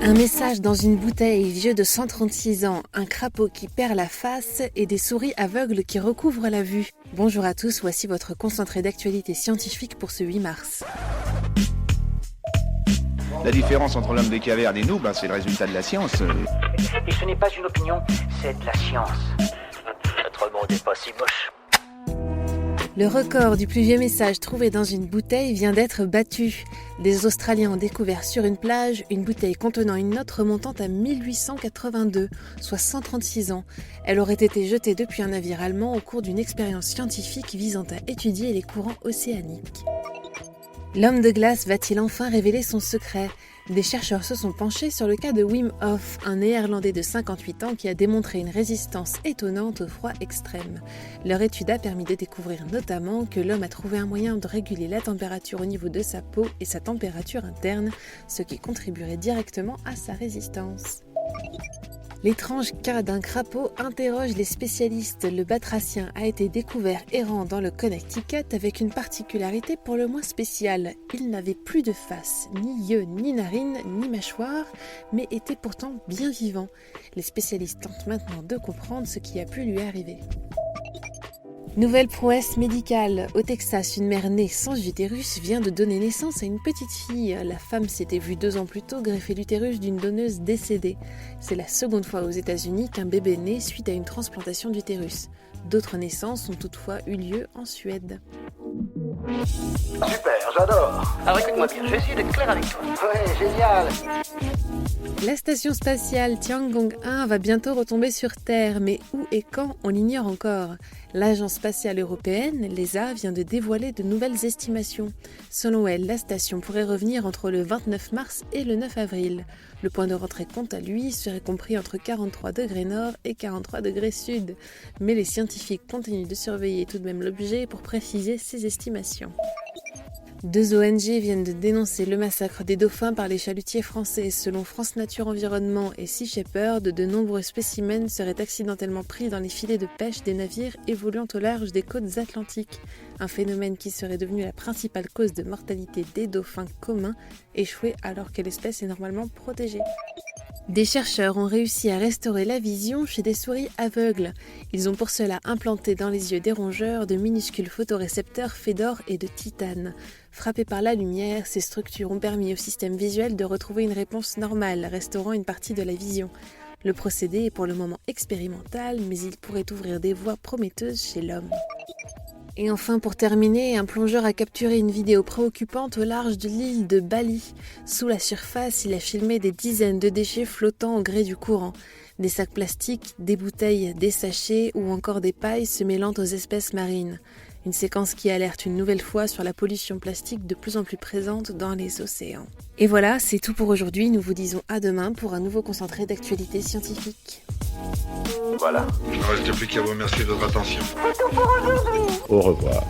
Un message dans une bouteille, vieux de 136 ans, un crapaud qui perd la face et des souris aveugles qui recouvrent la vue. Bonjour à tous, voici votre concentré d'actualité scientifique pour ce 8 mars. La différence entre l'homme des cavernes et nous, c'est le résultat de la science. Et ce n'est pas une opinion, c'est de la science. Notre monde n'est pas si moche. Le record du plus vieux message trouvé dans une bouteille vient d'être battu. Des Australiens ont découvert sur une plage une bouteille contenant une note remontant à 1882, soit 136 ans. Elle aurait été jetée depuis un navire allemand au cours d'une expérience scientifique visant à étudier les courants océaniques. L'homme de glace va-t-il enfin révéler son secret ? Des chercheurs se sont penchés sur le cas de Wim Hof, un Néerlandais de 58 ans qui a démontré une résistance étonnante au froid extrême. Leur étude a permis de découvrir notamment que l'homme a trouvé un moyen de réguler la température au niveau de sa peau et sa température interne, ce qui contribuerait directement à sa résistance. L'étrange cas d'un crapaud interroge les spécialistes. Le batracien a été découvert errant dans le Connecticut avec une particularité pour le moins spéciale. Il n'avait plus de face, ni yeux, ni narines, ni mâchoire, mais était pourtant bien vivant. Les spécialistes tentent maintenant de comprendre ce qui a pu lui arriver. Nouvelle prouesse médicale. Au Texas, une mère née sans utérus vient de donner naissance à une petite fille. La femme s'était vue 2 ans plus tôt greffer l'utérus d'une donneuse décédée. C'est la seconde fois aux États-Unis qu'un bébé naît suite à une transplantation d'utérus. D'autres naissances ont toutefois eu lieu en Suède. Super, j'adore. Alors écoute-moi bien, je vais essayer d'être clair avec toi. Ouais, génial. La station spatiale Tiangong-1 va bientôt retomber sur Terre, mais où et quand, on l'ignore encore. L'Agence spatiale européenne, l'ESA, vient de dévoiler de nouvelles estimations. Selon elle, la station pourrait revenir entre le 29 mars et le 9 avril. Le point de rentrée, quant à lui, serait compris entre 43 degrés nord et 43 degrés sud. Mais les scientifiques continuent de surveiller tout de même l'objet pour préciser ces estimations. 2 ONG viennent de dénoncer le massacre des dauphins par les chalutiers français. Selon France Nature Environnement et Sea Shepherd, de nombreux spécimens seraient accidentellement pris dans les filets de pêche des navires évoluant au large des côtes atlantiques. Un phénomène qui serait devenu la principale cause de mortalité des dauphins communs, échoués alors que l'espèce est normalement protégée. Des chercheurs ont réussi à restaurer la vision chez des souris aveugles. Ils ont pour cela implanté dans les yeux des rongeurs de minuscules photorécepteurs faits d'or et de titane. Frappés par la lumière, ces structures ont permis au système visuel de retrouver une réponse normale, restaurant une partie de la vision. Le procédé est pour le moment expérimental, mais il pourrait ouvrir des voies prometteuses chez l'homme. Et enfin, pour terminer, un plongeur a capturé une vidéo préoccupante au large de l'île de Bali. Sous la surface, il a filmé des dizaines de déchets flottant au gré du courant. Des sacs plastiques, des bouteilles, des sachets ou encore des pailles se mêlant aux espèces marines. Une séquence qui alerte une nouvelle fois sur la pollution plastique de plus en plus présente dans les océans. Et voilà, c'est tout pour aujourd'hui. Nous vous disons à demain pour un nouveau concentré d'actualité scientifique. Voilà. Il ne reste plus qu'à vous remercier de votre attention. C'est tout pour aujourd'hui. Au revoir.